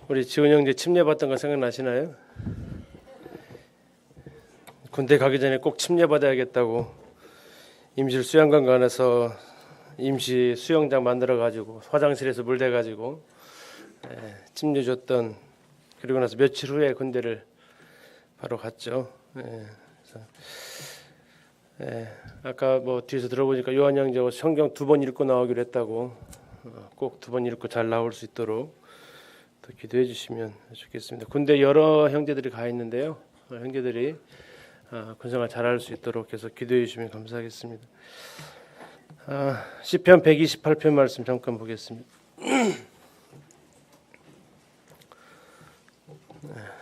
우리 지훈 형제 침례받던 거 생각나시나요? 군대 가기 전에 꼭 침례받아야겠다고 임실 수영관 가서 임시 수영장 만들어가지고 화장실에서 물 대가지고 침례 줬던, 그리고 나서 며칠 후에 군대를 바로 갔죠. 아까 뭐 뒤에서 들어보니까 요한 형제 성경 2번 읽고 나오기로 했다고, 꼭 2번 읽고 잘 나올 수 있도록 또 기도해 주시면 좋겠습니다. 군대 여러 형제들이 가 있는데요, 형제들이 군생활 잘할 수 있도록 계속 기도해 주시면 감사하겠습니다. 시편 128편 말씀 잠깐 보겠습니다.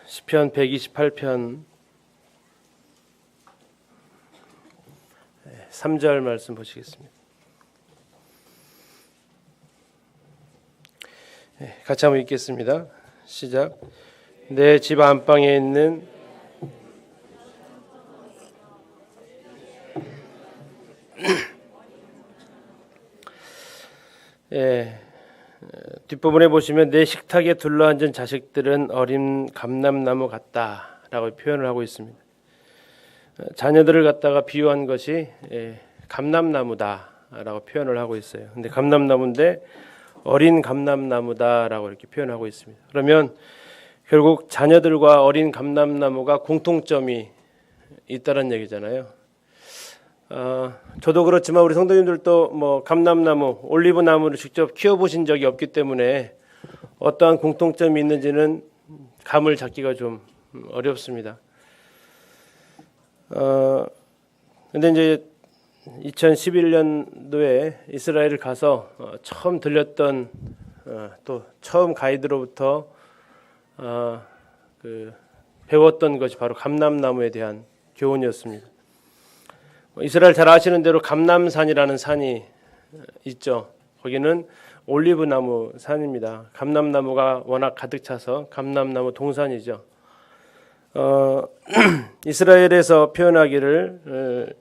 시편 128편 3절 말씀 보시겠습니다. 같이 한번 읽겠습니다. 시작. 내 집 안방에 있는 뒷부분에 보시면 내 식탁에 둘러앉은 자식들은 어린 감람나무 같다라고 표현을 하고 있습니다. 자녀들을 갖다가 비유한 것이 감람나무다라고 표현을 하고 있어요. 근데 감람나무인데 어린 감람나무다라고 이렇게 표현하고 있습니다. 그러면 결국 자녀들과 어린 감람나무가 공통점이 있다는 얘기잖아요. 저도 그렇지만 우리 성도님들도 뭐 감람나무, 올리브 나무를 직접 키워보신 적이 없기 때문에 어떠한 공통점이 있는지는 감을 잡기가 좀 어렵습니다. 근데 이제 2011년도에 이스라엘을 가서 처음 들렸던 또 처음 가이드로부터 배웠던 것이 바로 감람나무에 대한 교훈이었습니다. 이스라엘 잘 아시는 대로 감람산이라는 산이 있죠. 거기는 올리브나무 산입니다. 감람나무가 워낙 가득 차서 감람나무 동산이죠. 이스라엘에서 표현하기를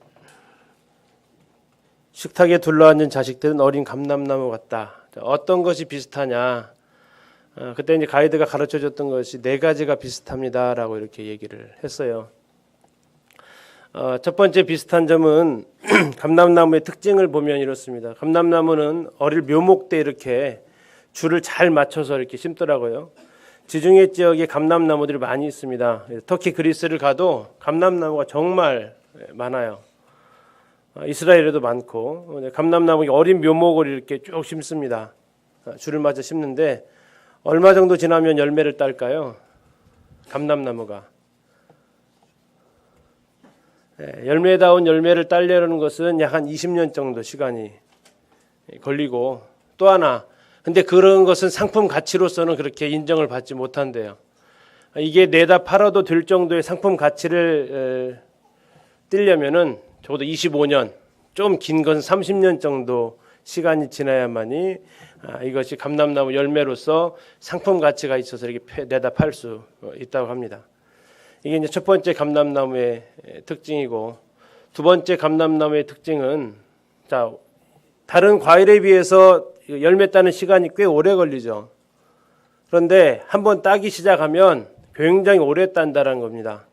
식탁에 둘러앉은 자식들은 어린 감람나무 같다. 어떤 것이 비슷하냐? 그때 이제 가이드가 가르쳐줬던 것이 4가지가 비슷합니다라고 이렇게 얘기를 했어요. 첫 번째 비슷한 점은 감람나무의 특징을 보면 이렇습니다. 감람나무는 어릴 묘목 때 이렇게 줄을 잘 맞춰서 이렇게 심더라고요. 지중해 지역에 감람나무들이 많이 있습니다. 터키, 그리스를 가도 감람나무가 정말 많아요. 이스라엘에도 많고, 감람나무 어린 묘목을 이렇게 쭉 심습니다. 줄을 맞춰 심는데 얼마 정도 지나면 열매를 딸까요? 감람나무가. 열매다운 열매를 따려는 것은 약 한 20년 정도 시간이 걸리고, 또 하나, 근데 그런 것은 상품 가치로서는 그렇게 인정을 받지 못한대요. 이게 내다 팔아도 될 정도의 상품 가치를 띄려면은 적어도 25년, 좀 긴 건 30년 정도 시간이 지나야만이 이것이 감람나무 열매로서 상품 가치가 있어서 이렇게 내다 팔 수 있다고 합니다. 이게 이제 첫 번째 감람나무의 특징이고, 두 번째 감람나무의 특징은, 다른 과일에 비해서 열매 따는 시간이 꽤 오래 걸리죠. 그런데 한번 따기 시작하면 굉장히 오래 딴다는 겁니다.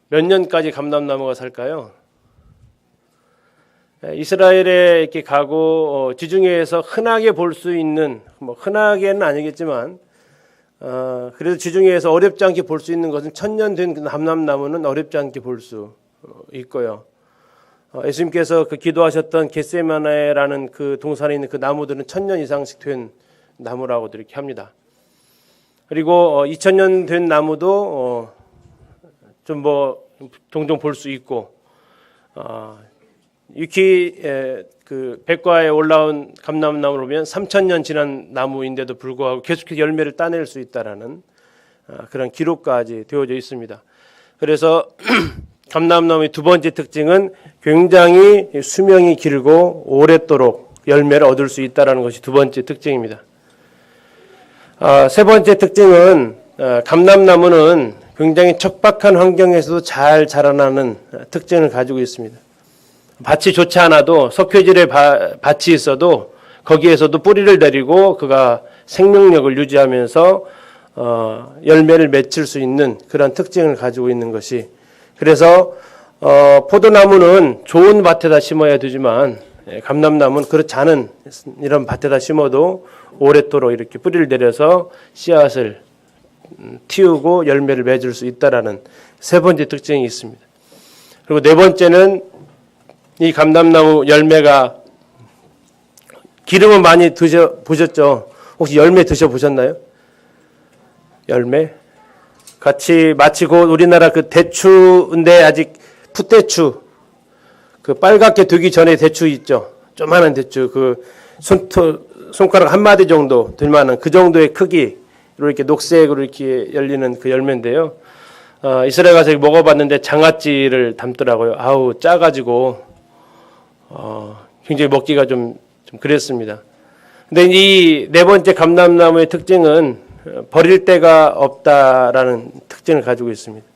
몇 년까지 감람나무가 살까요? 이스라엘에 이렇게 가고 지중해에서 흔하게 볼 수 있는, 뭐 흔하게는 아니겠지만 그래도 지중해에서 어렵지 않게 볼 수 있는 것은 1000년 된 감람나무는 어렵지 않게 볼 수 있고요. 예수님께서 그 기도하셨던 겟세마네라는 그 동산에 있는 그 나무들은 1000년 이상씩 된 나무라고 이렇게 합니다. 그리고 2000년 된 나무도 좀 뭐 종종 볼 수 있고, 익히 그 백과에 올라온 감람나무를 보면 3000년 지난 나무인데도 불구하고 계속해서 열매를 따낼 수 있다라는 그런 기록까지 되어져 있습니다. 그래서 감람나무의 두 번째 특징은 굉장히 수명이 길고 오랫도록 열매를 얻을 수 있다는 것이 두 번째 특징입니다. 세 번째 특징은 감람나무는 굉장히 척박한 환경에서도 잘 자라나는 특징을 가지고 있습니다. 밭이 좋지 않아도 석회질의 밭이 있어도 거기에서도 뿌리를 내리고 그가 생명력을 유지하면서 열매를 맺힐 수 있는 그런 특징을 가지고 있는 것이, 그래서 포도나무는 좋은 밭에다 심어야 되지만 감람나무는 그렇지 않은 이런 밭에다 심어도 오랫도록 이렇게 뿌리를 내려서 씨앗을 틔우고 열매를 맺을 수 있다라는 세 번째 특징이 있습니다. 그리고 네 번째는 이 감람나무 열매가, 기름은 많이 드셔보셨죠? 혹시 열매 드셔보셨나요? 열매? 같이 마치 곧 우리나라 그 대추인데 아직 풋대추, 그 빨갛게 되기 전에 대추 있죠? 조그마한 대추, 그 손가락 한 마디 정도 될 만한 그 정도의 크기, 이렇게 녹색으로 이렇게 열리는 그 열매인데요. 이스라엘 가서 먹어봤는데 장아찌를 담더라고요. 아우, 짜가지고, 굉장히 먹기가 좀 그랬습니다. 근데 이 네 번째 감람나무의 특징은 버릴 데가 없다라는 특징을 가지고 있습니다.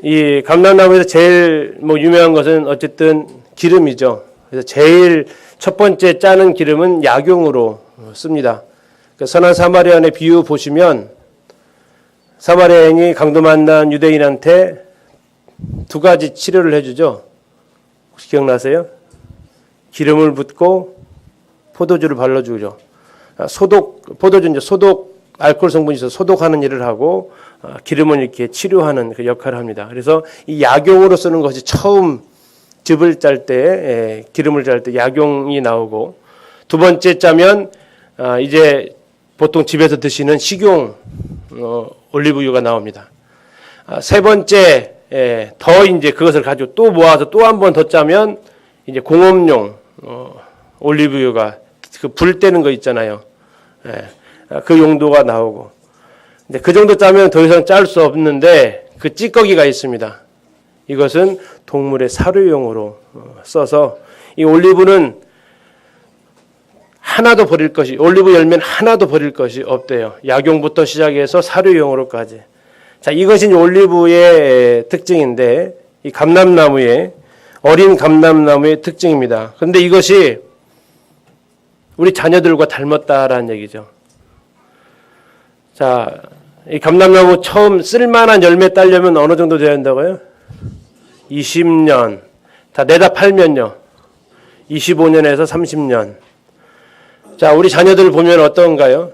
이 감람나무에서 제일 유명한 것은 어쨌든 기름이죠. 그래서 제일 첫 번째 짜는 기름은 약용으로 씁니다. 선한 사마리아인의 비유 보시면 사마리아인이 강도 만난 유대인한테 두 가지 치료를 해주죠. 혹시 기억나세요? 기름을 붓고 포도주를 발라주죠. 포도주는 소독, 알코올 성분이 있어서 소독하는 일을 하고, 기름을 이렇게 치료하는 그 역할을 합니다. 그래서 이 약용으로 쓰는 것이 처음 즙을 짤 때, 기름을 짤 때 약용이 나오고, 두 번째 짜면, 이제 보통 집에서 드시는 식용, 올리브유가 나옵니다. 세 번째, 더 이제 그것을 가지고 또 모아서 또 한 번 더 짜면, 이제 공업용, 올리브유가 그 불 때는 거 있잖아요. 그 용도가 나오고. 근데 그 정도 짜면 더 이상 짤 수 없는데 그 찌꺼기가 있습니다. 이것은 동물의 사료용으로 써서, 이 올리브는 하나도 버릴 것이, 올리브 열매는 하나도 버릴 것이 없대요. 약용부터 시작해서 사료용으로까지. 자, 이것이 올리브의 특징인데, 이 감람나무의, 어린 감람나무의 특징입니다. 그런데 이것이 우리 자녀들과 닮았다라는 얘기죠. 자, 이 감람나무 처음 쓸만한 열매 따려면 어느 정도 돼야 한다고요? 20년. 다 내다 팔면요. 25년에서 30년. 자, 우리 자녀들을 보면 어떤가요?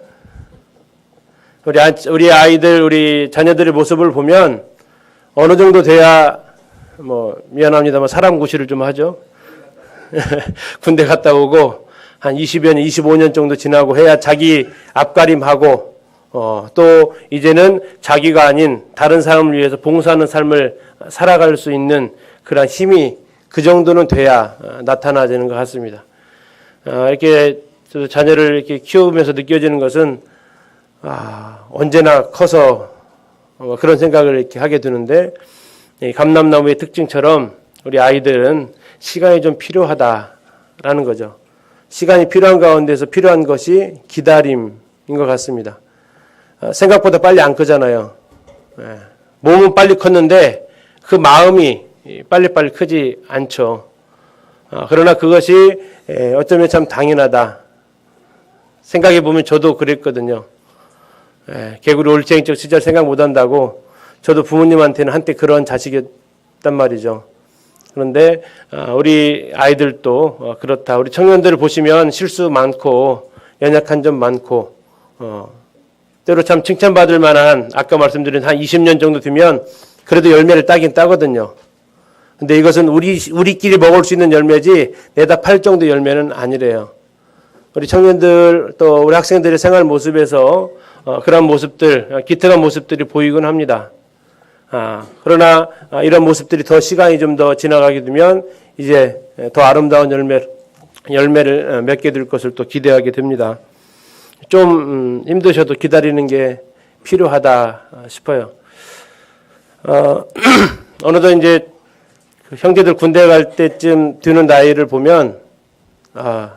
우리 아이들, 우리 자녀들의 모습을 보면 어느 정도 돼야, 미안합니다만 사람 구실을 좀 하죠. 군대 갔다 오고, 한 20여 년, 25년 정도 지나고 해야 자기 앞가림하고, 또 이제는 자기가 아닌 다른 사람을 위해서 봉사하는 삶을 살아갈 수 있는 그런 힘이 그 정도는 돼야 나타나지는 것 같습니다. 이렇게 자녀를 이렇게 키우면서 느껴지는 것은, 언제나 커서 그런 생각을 이렇게 하게 되는데, 이 감람나무의 특징처럼 우리 아이들은 시간이 좀 필요하다라는 거죠. 시간이 필요한 가운데서 필요한 것이 기다림인 것 같습니다. 생각보다 빨리 안 크잖아요. 몸은 빨리 컸는데 그 마음이 빨리빨리 크지 않죠. 그러나 그것이 어쩌면 참 당연하다. 생각해 보면 저도 그랬거든요. 개구리 올챙이적 시절 생각 못 한다고 저도 부모님한테는 한때 그런 자식이었단 말이죠. 그런데 우리 아이들도 그렇다. 우리 청년들을 보시면 실수 많고 연약한 점 많고 때로 참 칭찬받을 만한, 아까 말씀드린 한 20년 정도 되면 그래도 열매를 따긴 따거든요. 근데 이것은 우리끼리 먹을 수 있는 열매지 내다 팔 정도 열매는 아니래요. 우리 청년들 또 우리 학생들의 생활 모습에서 그런 모습들, 기특한 모습들이 보이곤 합니다. 그러나 이런 모습들이 더 시간이 좀 더 지나가게 되면 이제 더 아름다운 열매를 맺게 될 것을 또 기대하게 됩니다. 좀 힘드셔도 기다리는 게 필요하다 싶어요. 어느덧 이제 형제들 군대 갈 때쯤 되는 나이를 보면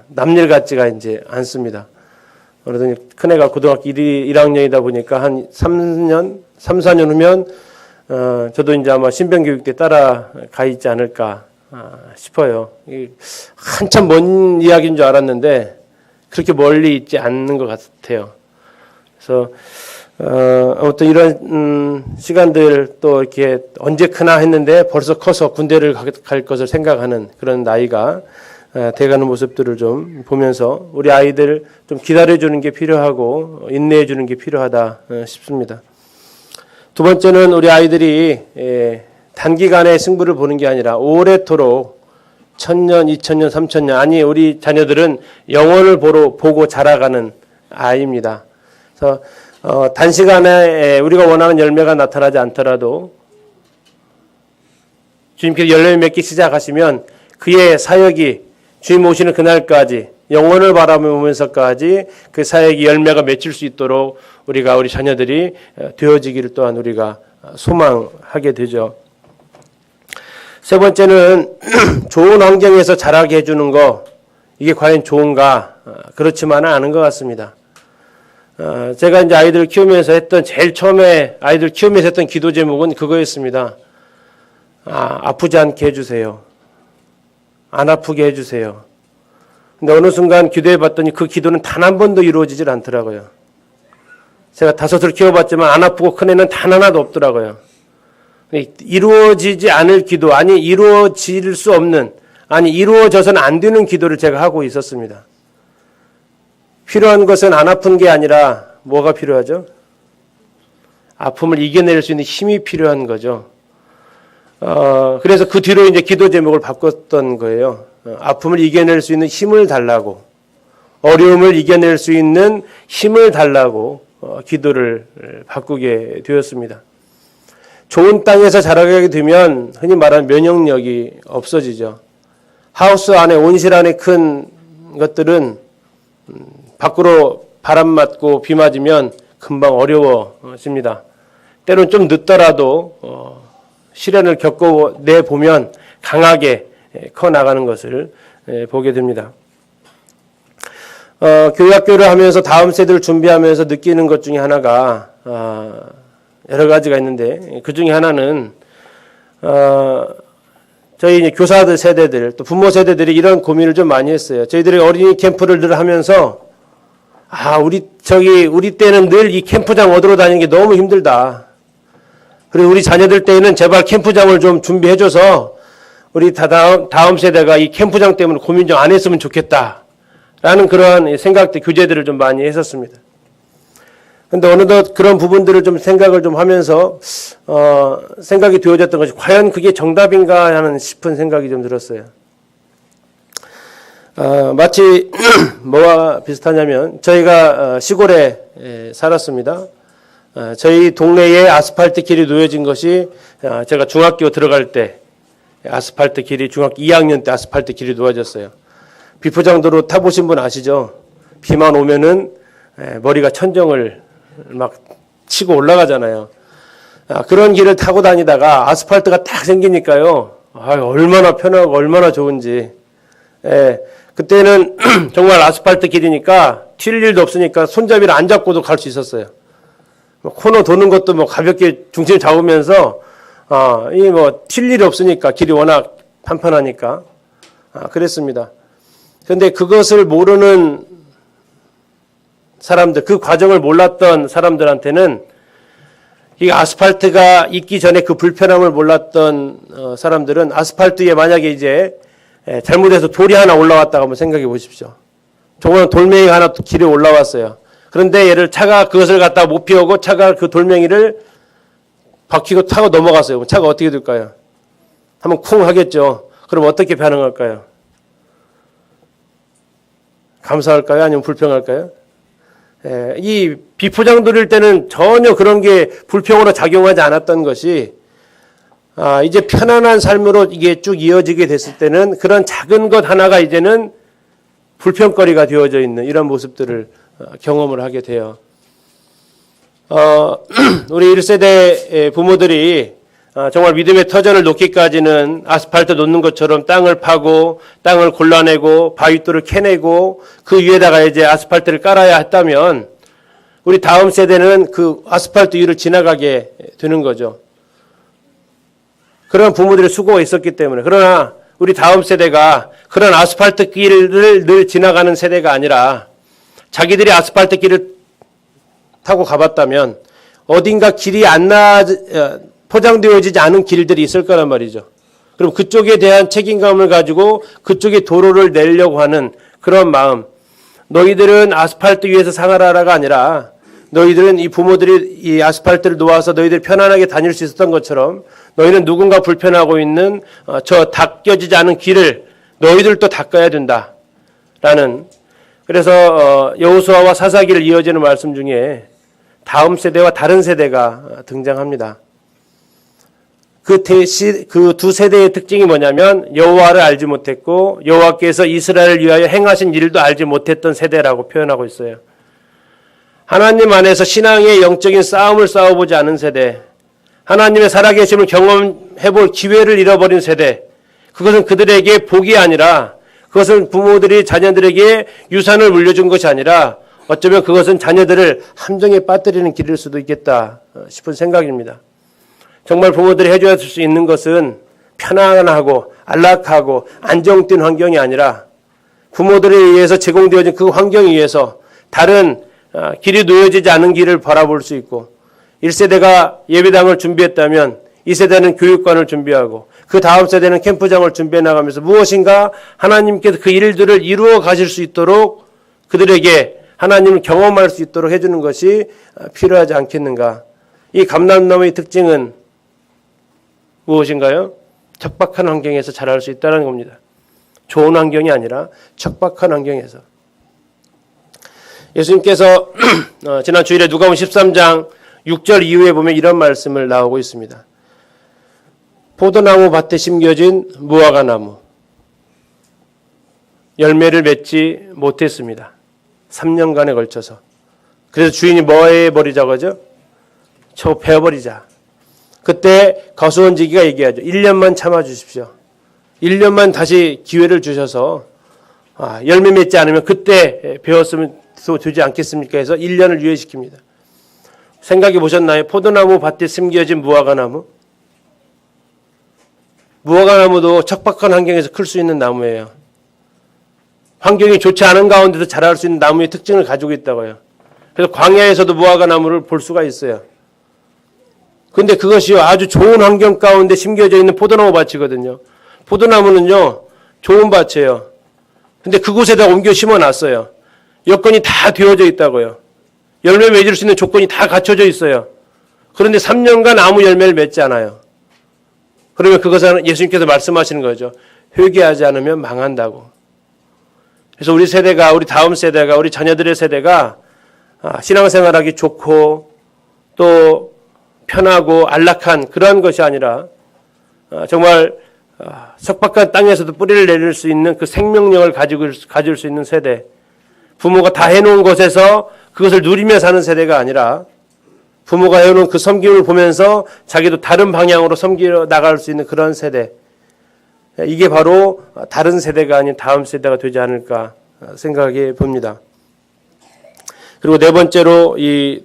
남일 같지가 이제 않습니다. 어느덧 큰애가 고등학교 1학년이다 보니까 한 3, 4년 후면 저도 이제 아마 신병교육 때 따라가 있지 않을까 싶어요. 한참 먼 이야기인 줄 알았는데 그렇게 멀리 있지 않는 것 같아요. 그래서 아무튼 이런 시간들 또 이렇게 언제 크나 했는데 벌써 커서 군대를 갈 것을 생각하는 그런 나이가 돼가는 모습들을 좀 보면서 우리 아이들 좀 기다려주는 게 필요하고 인내해주는 게 필요하다 싶습니다. 두 번째는 우리 아이들이 단기간에 승부를 보는 게 아니라 오래도록 1000년, 2000년, 3000년 아니 우리 자녀들은 영원을 보고 자라가는 아이입니다. 그래서 단시간에 우리가 원하는 열매가 나타나지 않더라도 주님께서 열매 맺기 시작하시면 그의 사역이 주님 오시는 그날까지 영원을 바라보면서까지 그 사역이 열매가 맺힐 수 있도록 우리 자녀들이 되어지기를 또한 우리가 소망하게 되죠. 세 번째는 좋은 환경에서 자라게 해주는 거 이게 과연 좋은가? 그렇지만은 않은 것 같습니다. 제가 이제 아이들 키우면서 제일 처음에 아이들 키우면서 했던 기도 제목은 그거였습니다. 아프지 않게 해주세요. 안 아프게 해주세요. 근데 어느 순간 기도해 봤더니 그 기도는 단 한 번도 이루어지질 않더라고요. 제가 5을 키워봤지만 안 아프고 큰 애는 단 하나도 없더라고요. 이루어지지 않을 기도, 아니 이루어질 수 없는, 아니 이루어져서는 안 되는 기도를 제가 하고 있었습니다. 필요한 것은 안 아픈 게 아니라 뭐가 필요하죠? 아픔을 이겨낼 수 있는 힘이 필요한 거죠. 그래서 그 뒤로 이제 기도 제목을 바꿨던 거예요. 아픔을 이겨낼 수 있는 힘을 달라고, 어려움을 이겨낼 수 있는 힘을 달라고 기도를 바꾸게 되었습니다. 좋은 땅에서 자라게 되면 흔히 말하는 면역력이 없어지죠. 하우스 안에, 온실 안에 큰 것들은 밖으로 바람 맞고 비 맞으면 금방 어려워집니다. 때로는 좀 늦더라도 시련을 겪어내보면 강하게 커나가는 것을 보게 됩니다. 교육학교를 하면서 다음 세대를 준비하면서 느끼는 것 중에 하나가 여러 가지가 있는데 그 중에 하나는 저희 이제 교사들 세대들 또 부모 세대들이 이런 고민을 좀 많이 했어요. 저희들이 어린이 캠프를 늘 하면서 우리 때는 늘 이 캠프장 얻으러 다니는 게 너무 힘들다. 그리고 우리 자녀들 때에는 제발 캠프장을 좀 준비해줘서 우리 다음 세대가 이 캠프장 때문에 고민 좀 안 했으면 좋겠다. 라는 그러한 생각들, 교재들을 좀 많이 했었습니다. 근데 어느덧 그런 부분들을 좀 생각을 좀 하면서, 생각이 되어졌던 것이 과연 그게 정답인가 하는 싶은 생각이 좀 들었어요. 마치 뭐와 비슷하냐면, 저희가 시골에 살았습니다. 저희 동네에 아스팔트 길이 놓여진 것이 제가 중학교 들어갈 때 아스팔트 길이 중학교 2학년 때 아스팔트 길이 놓아졌어요. 비포장도로 타보신 분 아시죠? 비만 오면은 머리가 천정을 막 치고 올라가잖아요. 그런 길을 타고 다니다가 아스팔트가 딱 생기니까요. 얼마나 편하고 얼마나 좋은지. 그때는 정말 아스팔트 길이니까 튈 일도 없으니까 손잡이를 안 잡고도 갈 수 있었어요. 코너 도는 것도 뭐 가볍게 중심 잡으면서 튈 일이 없으니까 길이 워낙 판판하니까 그랬습니다. 그런데 그것을 모르는 사람들, 그 과정을 몰랐던 사람들한테는 이 아스팔트가 있기 전에 그 불편함을 몰랐던 사람들은 아스팔트에 만약에 이제 잘못해서 돌이 하나 올라왔다고 한번 생각해 보십시오. 저거는 돌멩이가 하나 길에 올라왔어요. 그런데 차가 그것을 갖다가 못 피우고 차가 그 돌멩이를 박히고 타고 넘어갔어요. 차가 어떻게 될까요? 한번 쿵 하겠죠. 그럼 어떻게 반응할까요? 감사할까요? 아니면 불평할까요? 이 비포장 돌릴 때는 전혀 그런 게 불평으로 작용하지 않았던 것이 이제 편안한 삶으로 이게 쭉 이어지게 됐을 때는 그런 작은 것 하나가 이제는 불평거리가 되어져 있는 이런 모습들을 경험을 하게 돼요. 우리 1세대 부모들이 정말 믿음의 터전을 놓기까지는 아스팔트 놓는 것처럼 땅을 파고 땅을 골라내고 바위돌을 캐내고 그 위에다가 이제 아스팔트를 깔아야 했다면 우리 다음 세대는 그 아스팔트 위를 지나가게 되는 거죠. 그런 부모들의 수고가 있었기 때문에. 그러나 우리 다음 세대가 그런 아스팔트 길을 늘 지나가는 세대가 아니라 자기들이 아스팔트 길을 타고 가봤다면 어딘가 길이 포장되어지지 않은 길들이 있을 거란 말이죠. 그럼 그쪽에 대한 책임감을 가지고 그쪽에 도로를 내려고 하는 그런 마음. 너희들은 아스팔트 위에서 생활하라가 아니라 너희들은 이 부모들이 이 아스팔트를 놓아서 너희들이 편안하게 다닐 수 있었던 것처럼 너희는 누군가 불편하고 있는 저 닦여지지 않은 길을 너희들도 닦아야 된다라는, 그래서 여호수아와 사사기를 이어지는 말씀 중에 다음 세대와 다른 세대가 등장합니다. 그 두 세대의 특징이 뭐냐면 여호와를 알지 못했고 여호와께서 이스라엘을 위하여 행하신 일도 알지 못했던 세대라고 표현하고 있어요. 하나님 안에서 신앙의 영적인 싸움을 싸워보지 않은 세대, 하나님의 살아계심을 경험해볼 기회를 잃어버린 세대, 그것은 그들에게 복이 아니라, 그것은 부모들이 자녀들에게 유산을 물려준 것이 아니라 어쩌면 그것은 자녀들을 함정에 빠뜨리는 길일 수도 있겠다 싶은 생각입니다. 정말 부모들이 해줘야 될 수 있는 것은 편안하고 안락하고 안정된 환경이 아니라 부모들에 의해서 제공되어진 그 환경 위에서 다른 길이 놓여지지 않은 길을 바라볼 수 있고, 1세대가 예배당을 준비했다면 2세대는 교육관을 준비하고 그 다음 세대는 캠프장을 준비해 나가면서 무엇인가 하나님께서 그 일들을 이루어 가실 수 있도록 그들에게 하나님을 경험할 수 있도록 해주는 것이 필요하지 않겠는가. 이 감람나무의 특징은 무엇인가요? 척박한 환경에서 자랄 수 있다는 겁니다. 좋은 환경이 아니라 척박한 환경에서. 예수님께서 지난 주일에 누가복음 13장 6절 이후에 보면 이런 말씀을 나오고 있습니다. 포도나무 밭에 심겨진 무화과나무, 열매를 맺지 못했습니다. 3년간에 걸쳐서. 그래서 주인이 뭐 해버리자고 하죠? 저 베어버리자. 그때 거수원지기가 얘기하죠. 1년만 참아주십시오. 1년만 다시 기회를 주셔서 열매 맺지 않으면 그때 베었으면 되지 않겠습니까? 해서 1년을 유예시킵니다. 생각해 보셨나요? 포도나무 밭에 심겨진 무화과나무. 무화과나무도 척박한 환경에서 클 수 있는 나무예요. 환경이 좋지 않은 가운데도 자랄 수 있는 나무의 특징을 가지고 있다고요. 그래서 광야에서도 무화과나무를 볼 수가 있어요. 그런데 그것이 아주 좋은 환경 가운데 심겨져 있는 포도나무 밭이거든요. 포도나무는요, 좋은 밭이에요. 근데 그곳에다 옮겨 심어놨어요. 여건이 다 되어져 있다고요. 열매 맺을 수 있는 조건이 다 갖춰져 있어요. 그런데 3년간 아무 열매를 맺지 않아요. 그러면 그것은 예수님께서 말씀하시는 거죠. 회개하지 않으면 망한다고. 그래서 우리 세대가, 우리 다음 세대가, 우리 자녀들의 세대가 신앙생활하기 좋고 또 편하고 안락한 그러한 것이 아니라 정말 척박한 땅에서도 뿌리를 내릴 수 있는 그 생명력을 가질 수 있는 세대, 부모가 다 해놓은 곳에서 그것을 누리며 사는 세대가 아니라 부모가 해놓은 그 섬김을 보면서 자기도 다른 방향으로 섬기러 나갈 수 있는 그런 세대, 이게 바로 다른 세대가 아닌 다음 세대가 되지 않을까 생각해 봅니다. 그리고 네 번째로 이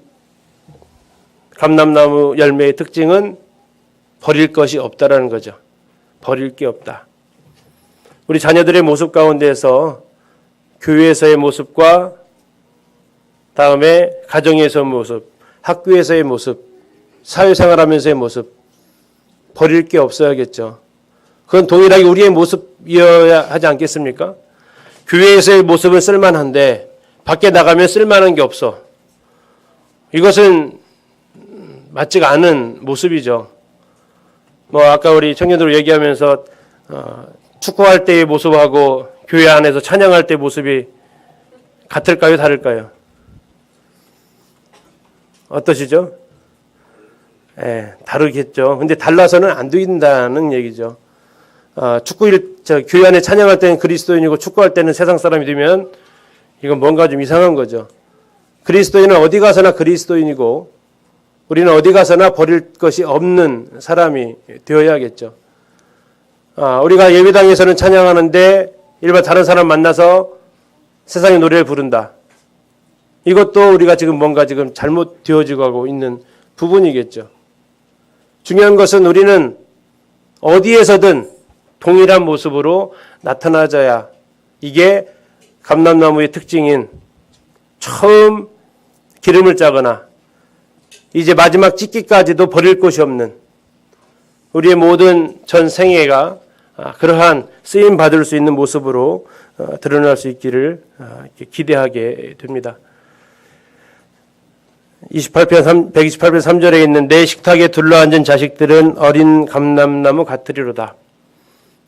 감람나무 열매의 특징은 버릴 것이 없다라는 거죠. 버릴 게 없다. 우리 자녀들의 모습 가운데에서 교회에서의 모습과 다음에 가정에서의 모습, 학교에서의 모습, 사회생활하면서의 모습, 버릴 게 없어야겠죠. 그건 동일하게 우리의 모습이어야 하지 않겠습니까? 교회에서의 모습은 쓸만한데 밖에 나가면 쓸만한 게 없어. 이것은 맞지가 않은 모습이죠. 아까 우리 청년들 얘기하면서 축구할 때의 모습하고 교회 안에서 찬양할 때 모습이 같을까요? 다를까요? 어떠시죠? 다르겠죠. 근데 달라서는 안 된다는 얘기죠. 교회 안에 찬양할 때는 그리스도인이고 축구할 때는 세상 사람이 되면 이건 뭔가 좀 이상한 거죠. 그리스도인은 어디 가서나 그리스도인이고 우리는 어디 가서나 버릴 것이 없는 사람이 되어야겠죠. 우리가 예배당에서는 찬양하는데 일반 다른 사람 만나서 세상의 노래를 부른다. 이것도 우리가 지금 뭔가 지금 잘못 되어지고 가고 있는 부분이겠죠. 중요한 것은 우리는 어디에서든 동일한 모습으로 나타나져야 이게 감람나무의 특징인 처음 기름을 짜거나 이제 마지막 찢기까지도 버릴 것이 없는 우리의 모든 전 생애가 그러한 쓰임 받을 수 있는 모습으로 드러날 수 있기를 기대하게 됩니다. 128편 3절에 있는 내 식탁에 둘러앉은 자식들은 어린 감람나무 같으리로다.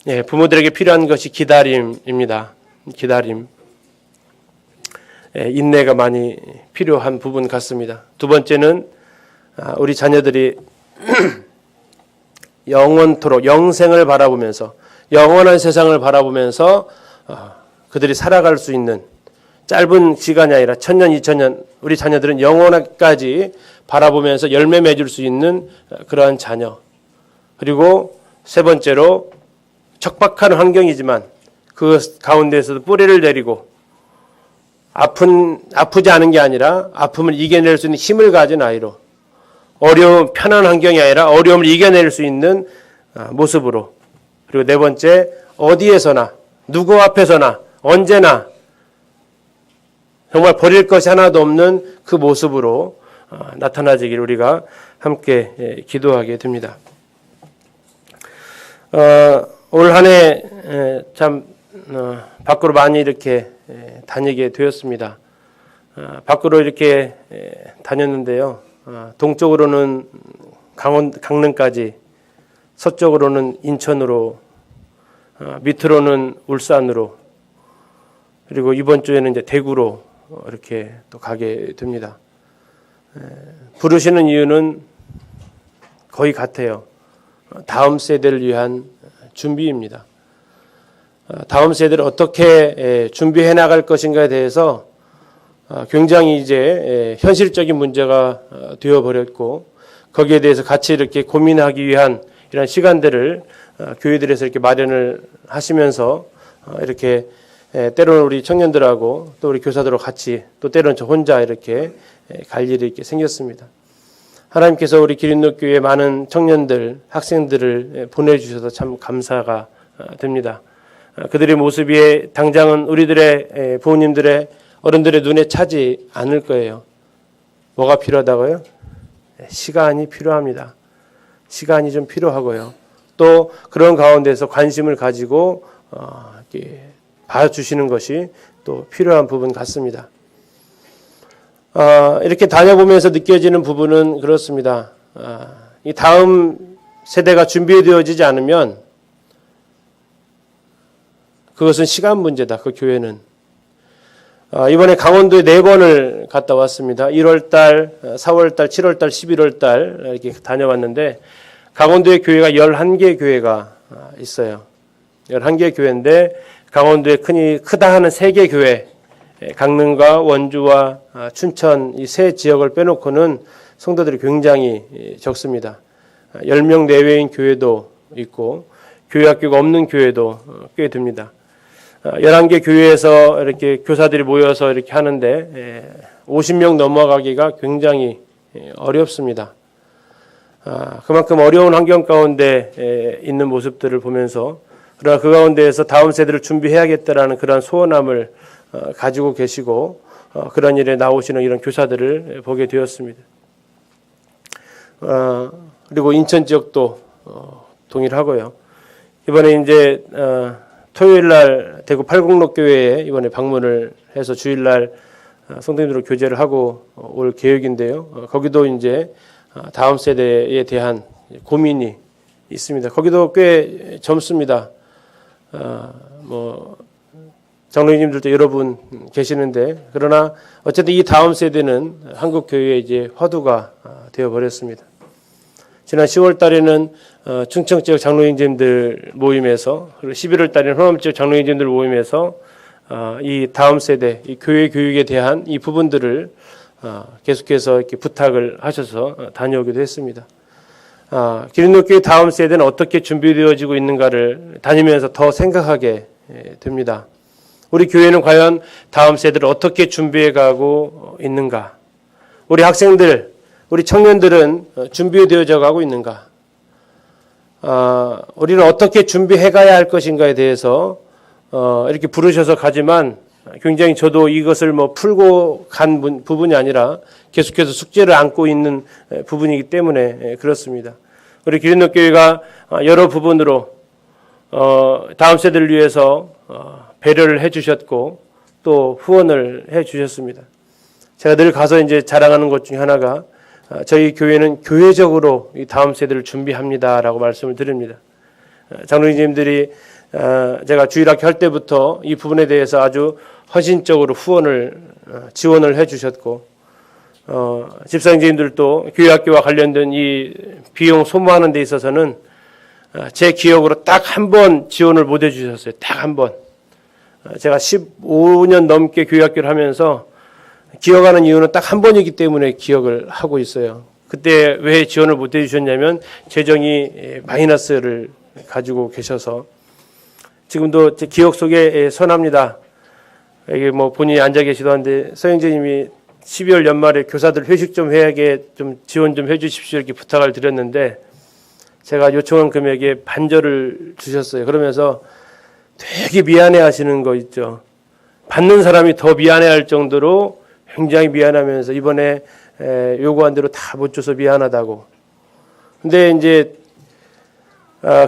예, 부모들에게 필요한 것이 기다림입니다. 기다림. 예, 인내가 많이 필요한 부분 같습니다. 두 번째는 우리 자녀들이 영원토록 영생을 바라보면서 영원한 세상을 바라보면서 그들이 살아갈 수 있는 짧은 시간이 아니라 1000년, 2000년 우리 자녀들은 영원까지 바라보면서 열매 맺을 수 있는 그러한 자녀. 그리고 세 번째로 척박한 환경이지만 그 가운데에서도 뿌리를 내리고 아프지 않은 게 아니라 아픔을 이겨낼 수 있는 힘을 가진 아이로 어려운 편한 환경이 아니라 어려움을 이겨낼 수 있는 모습으로 그리고 네 번째 어디에서나 누구 앞에서나 언제나 정말 버릴 것이 하나도 없는 그 모습으로 나타나지기를 우리가 함께 기도하게 됩니다. 올 한 해 참 밖으로 많이 이렇게 다니게 되었습니다. 밖으로 이렇게 다녔는데요. 동쪽으로는 강릉까지, 서쪽으로는 인천으로, 밑으로는 울산으로, 그리고 이번 주에는 이제 대구로 이렇게 또 가게 됩니다. 부르시는 이유는 거의 같아요. 다음 세대를 위한 준비입니다. 다음 세대를 어떻게 준비해 나갈 것인가에 대해서 굉장히 이제 현실적인 문제가 되어버렸고 거기에 대해서 같이 이렇게 고민하기 위한 이런 시간들을 교회들에서 이렇게 마련을 하시면서 이렇게 때로는 우리 청년들하고 또 우리 교사들하고 같이 또 때로는 저 혼자 이렇게 갈 일이 이렇게 생겼습니다. 하나님께서 우리 기린노교회 많은 청년들, 학생들을 보내주셔서 참 감사가 됩니다. 그들의 모습이 당장은 우리들의 부모님들의 어른들의 눈에 차지 않을 거예요. 뭐가 필요하다고요? 시간이 필요합니다. 시간이 좀 필요하고요. 또 그런 가운데서 관심을 가지고 이렇게 봐주시는 것이 또 필요한 부분 같습니다. 이렇게 다녀보면서 느껴지는 부분은 그렇습니다. 이 다음 세대가 준비되어지지 않으면 그것은 시간 문제다. 그 교회는. 이번에 강원도에 4번을 갔다 왔습니다. 1월달, 4월달, 7월달, 11월달 이렇게 다녀왔는데 강원도의 교회가 11개 교회가 있어요. 11개 교회인데 강원도에 크다 하는 3개 교회, 강릉과 원주와 춘천 이 세 지역을 빼놓고는 성도들이 굉장히 적습니다. 10명 내외인 교회도 있고 교회 학교가 없는 교회도 꽤 됩니다. 11개 교회에서 이렇게 교사들이 모여서 이렇게 하는데 50명 넘어가기가 굉장히 어렵습니다. 그만큼 어려운 환경 가운데 있는 모습들을 보면서 그러나 그 가운데에서 다음 세대를 준비해야겠다라는 그런 소원함을 가지고 계시고 그런 일에 나오시는 이런 교사들을 보게 되었습니다. 그리고 인천 지역도 동일하고요. 이번에 이제 토요일 날 대구 팔곡로교회에 이번에 방문을 해서 주일 날 성도님들과 교제를 하고 올 계획인데요. 거기도 이제 다음 세대에 대한 고민이 있습니다. 거기도 꽤 젊습니다. 장로님들도 여러분 계시는데 그러나 어쨌든 이 다음 세대는 한국 교회의 이제 화두가 되어 버렸습니다. 지난 10월 달에는 충청 지역 장로님들 모임에서 그리고 11월 달에는 호남 지역 장로님들 모임에서 이 다음 세대, 이 교회 교육에 대한 이 부분들을 계속해서 이렇게 부탁을 하셔서 다녀오기도 했습니다. 기린노교회 다음 세대는 어떻게 준비되어지고 있는가를 다니면서 더 생각하게 됩니다. 우리 교회는 과연 다음 세대를 어떻게 준비해 가고 있는가? 우리 학생들, 우리 청년들은 준비되어져 가고 있는가? 우리는 어떻게 준비해 가야 할 것인가에 대해서 이렇게 부르셔서 가지만 굉장히 저도 이것을 풀고 간 부분이 아니라 계속해서 숙제를 안고 있는 부분이기 때문에 그렇습니다. 우리 기린노 교회가 여러 부분으로 다음 세대를 위해서 배려를 해주셨고 또 후원을 해주셨습니다. 제가 늘 가서 이제 자랑하는 것 중에 하나가 저희 교회는 교회적으로 이 다음 세대를 준비합니다라고 말씀을 드립니다. 장로님들이 제가 주일학교 할 때부터 이 부분에 대해서 아주 헌신적으로 지원을 해주셨고 집사님들도 교회학교와 관련된 이 비용 소모하는 데 있어서는 제 기억으로 딱 한 번 지원을 못 해주셨어요. 딱 한 번. 제가 15년 넘게 교회학교를 하면서 기억하는 이유는 딱 한 번이기 때문에 기억을 하고 있어요. 그때 왜 지원을 못 해주셨냐면 재정이 마이너스를 가지고 계셔서 지금도 제 기억 속에 선합니다. 이게 본인이 앉아 계시도 한데 서영재님이 12월 연말에 교사들 회식 좀 회하게 좀 지원 좀 해주십시오 이렇게 부탁을 드렸는데 제가 요청한 금액에 반절을 주셨어요. 그러면서 되게 미안해 하시는 거 있죠. 받는 사람이 더 미안해 할 정도로 굉장히 미안하면서 이번에 요구한 대로 다 못 줘서 미안하다고. 근데 이제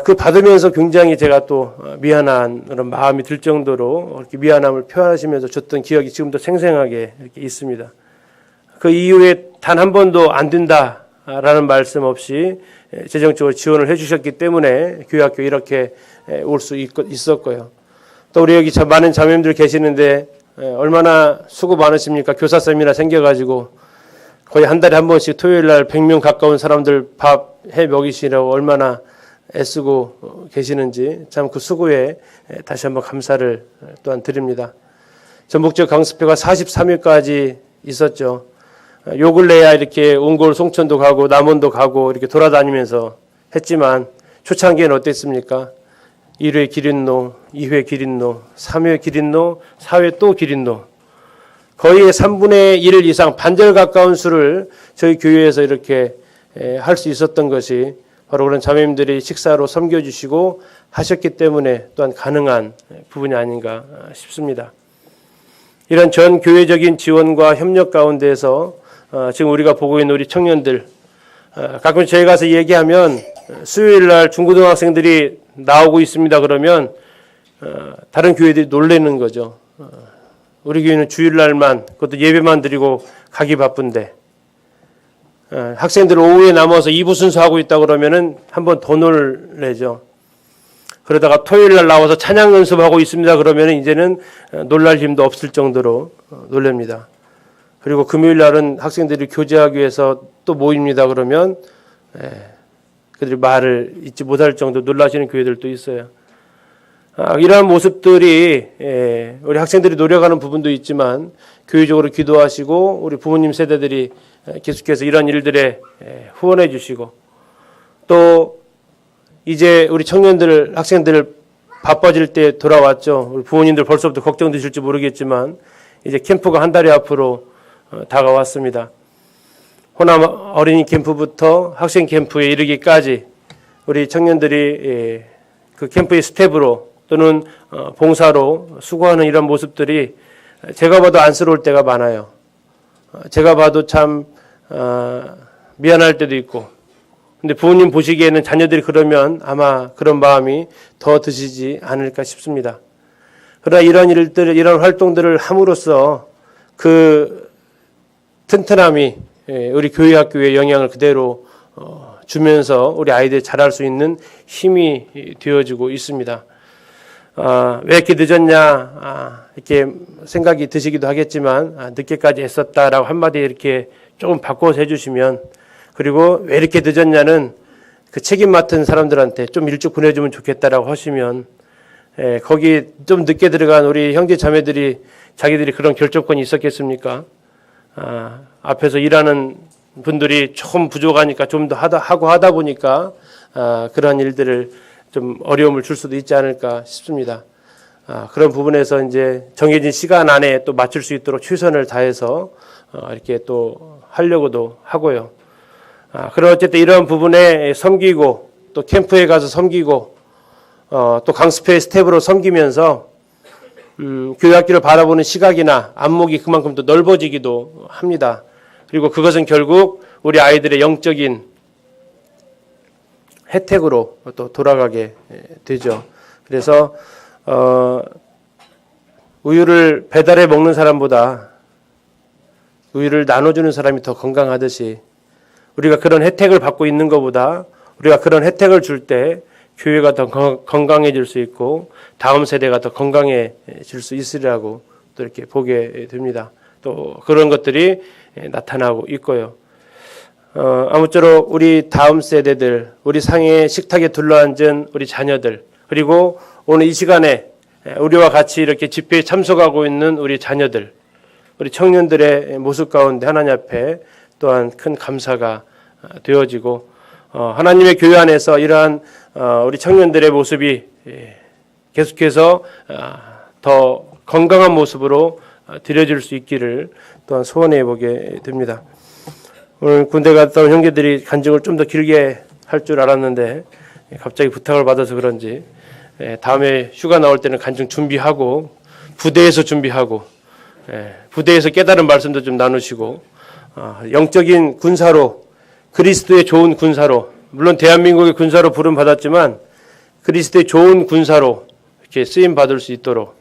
그 받으면서 굉장히 제가 또 미안한 그런 마음이 들 정도로 이렇게 미안함을 표현하시면서 줬던 기억이 지금도 생생하게 이렇게 있습니다. 그 이후에 단 한 번도 안 된다라는 말씀 없이 재정적으로 지원을 해주셨기 때문에 교회학교 이렇게 올 수 있었고요. 또 우리 여기 많은 자매님들 계시는데 얼마나 수고 많으십니까? 교사쌤이나 생겨가지고 거의 한 달에 한 번씩 토요일 날 100명 가까운 사람들 밥 해 먹이시라고 얼마나 애쓰고 계시는지 참 그 수고에 다시 한번 감사를 또한 드립니다. 전북지역 강습회가 43일까지 있었죠. 요 근래야 이렇게 옹골 송천도 가고 남원도 가고 이렇게 돌아다니면서 했지만 초창기에는 어땠습니까? 1회 기린노, 2회 기린노, 3회 기린노, 4회 또 기린노. 거의 3분의 1 이상 반절 가까운 수를 저희 교회에서 이렇게 할 수 있었던 것이 바로 그런 자매님들이 식사로 섬겨주시고 하셨기 때문에 또한 가능한 부분이 아닌가 싶습니다. 이런 전 교회적인 지원과 협력 가운데서 지금 우리가 보고 있는 우리 청년들 가끔 저희 가서 얘기하면 수요일 날 중고등학생들이 나오고 있습니다 그러면 다른 교회들이 놀라는 거죠. 우리 교회는 주일날만 그것도 예배만 드리고 가기 바쁜데 학생들 오후에 남아서 2부 순서 하고 있다 그러면은 한번 더 놀래죠. 그러다가 토요일날 나와서 찬양 연습하고 있습니다 그러면은 이제는 놀랄 힘도 없을 정도로 놀랍니다. 그리고 금요일 날은 학생들이 교제하기 위해서 또 모입니다 그러면 그들이 말을 잊지 못할 정도 놀라시는 교회들도 있어요. 이러한 모습들이 우리 학생들이 노력하는 부분도 있지만 교회적으로 기도하시고 우리 부모님 세대들이 계속해서 이런 일들에 후원해 주시고 또 이제 우리 청년들 학생들 바빠질 때 돌아왔죠. 우리 부모님들 벌써부터 걱정되실지 모르겠지만 이제 캠프가 한 달이 앞으로 다가왔습니다. 호남 어린이 캠프부터 학생 캠프에 이르기까지 우리 청년들이 그 캠프의 스텝으로 또는 봉사로 수고하는 이런 모습들이 제가 봐도 안쓰러울 때가 많아요. 제가 봐도 참 미안할 때도 있고 근데 부모님 보시기에는 자녀들이 그러면 아마 그런 마음이 더 드시지 않을까 싶습니다. 그러나 이런 일들, 이런 활동들을 함으로써 그 튼튼함이 우리 교회 학교에 영향을 그대로 주면서 우리 아이들이 자랄 수 있는 힘이 되어지고 있습니다. 왜 이렇게 늦었냐 이렇게 생각이 드시기도 하겠지만 늦게까지 했었다라고 한마디 이렇게 조금 바꿔서 해주시면 그리고 왜 이렇게 늦었냐는 그 책임 맡은 사람들한테 좀 일찍 보내주면 좋겠다라고 하시면 거기 좀 늦게 들어간 우리 형제 자매들이 자기들이 그런 결정권이 있었겠습니까? 앞에서 일하는 분들이 조금 부족하니까 좀 더 하다 보니까 그러한 일들을 좀 어려움을 줄 수도 있지 않을까 싶습니다. 그런 부분에서 이제 정해진 시간 안에 또 맞출 수 있도록 최선을 다해서 이렇게 또 하려고도 하고요. 그런 어쨌든 이런 부분에 섬기고 또 캠프에 가서 섬기고 또 강습회 스텝으로 섬기면서 교회학교를 바라보는 시각이나 안목이 그만큼 더 넓어지기도 합니다. 그리고 그것은 결국 우리 아이들의 영적인 혜택으로 또 돌아가게 되죠. 그래서 우유를 배달해 먹는 사람보다 우유를 나눠주는 사람이 더 건강하듯이 우리가 그런 혜택을 받고 있는 것보다 우리가 그런 혜택을 줄 때 교회가 더 건강해질 수 있고 다음 세대가 더 건강해질 수 있으리라고 또 이렇게 보게 됩니다. 또 그런 것들이 나타나고 있고요. 아무쪼록 우리 다음 세대들, 우리 상해 식탁에 둘러앉은 우리 자녀들, 그리고 오늘 이 시간에 우리와 같이 이렇게 집회에 참석하고 있는 우리 자녀들, 우리 청년들의 모습 가운데 하나님 앞에 또한 큰 감사가 되어지고 하나님의 교회 안에서 이러한 우리 청년들의 모습이 계속해서 더 건강한 모습으로 드려질 수 있기를 또한 소원해 보게 됩니다. 오늘 군대 갔다 온 형제들이 간증을 좀 더 길게 할 줄 알았는데 갑자기 부탁을 받아서 그런지 다음에 휴가 나올 때는 간증 준비하고 부대에서 준비하고 부대에서 깨달은 말씀도 좀 나누시고 영적인 군사로 그리스도의 좋은 군사로 물론 대한민국의 군사로 부름 받았지만 그리스도의 좋은 군사로 이렇게 쓰임 받을 수 있도록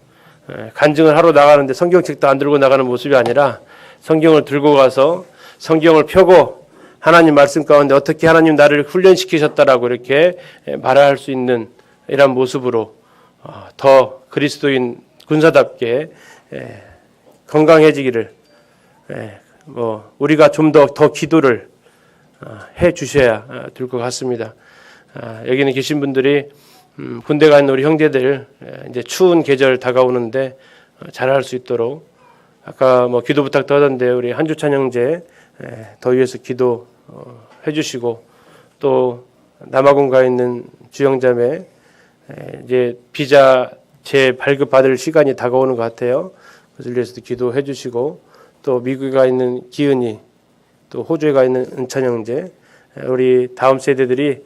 간증을 하러 나가는데 성경책도 안 들고 나가는 모습이 아니라 성경을 들고 가서 성경을 펴고 하나님 말씀 가운데 어떻게 하나님 나를 훈련시키셨다라고 이렇게 말할 수 있는 이런 모습으로 더 그리스도인 군사답게 건강해지기를 우리가 좀 더 기도를 해 주셔야 될 것 같습니다. 여기는 계신 분들이 군대 가 있는 우리 형제들 이제 추운 계절 다가오는데 잘할 수 있도록 아까 기도 부탁도 하던데 우리 한주찬 형제 더위에서 기도 해주시고 또 남아공 가 있는 주영자매 이제 비자 재발급 받을 시간이 다가오는 것 같아요. 그것을 위해서도 기도해 주시고 또 미국에 가 있는 기은이 또 호주에 가 있는 은찬 형제 우리 다음 세대들이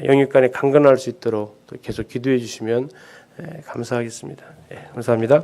영육간에 강건할 수 있도록 또 계속 기도해 주시면 감사하겠습니다. 감사합니다.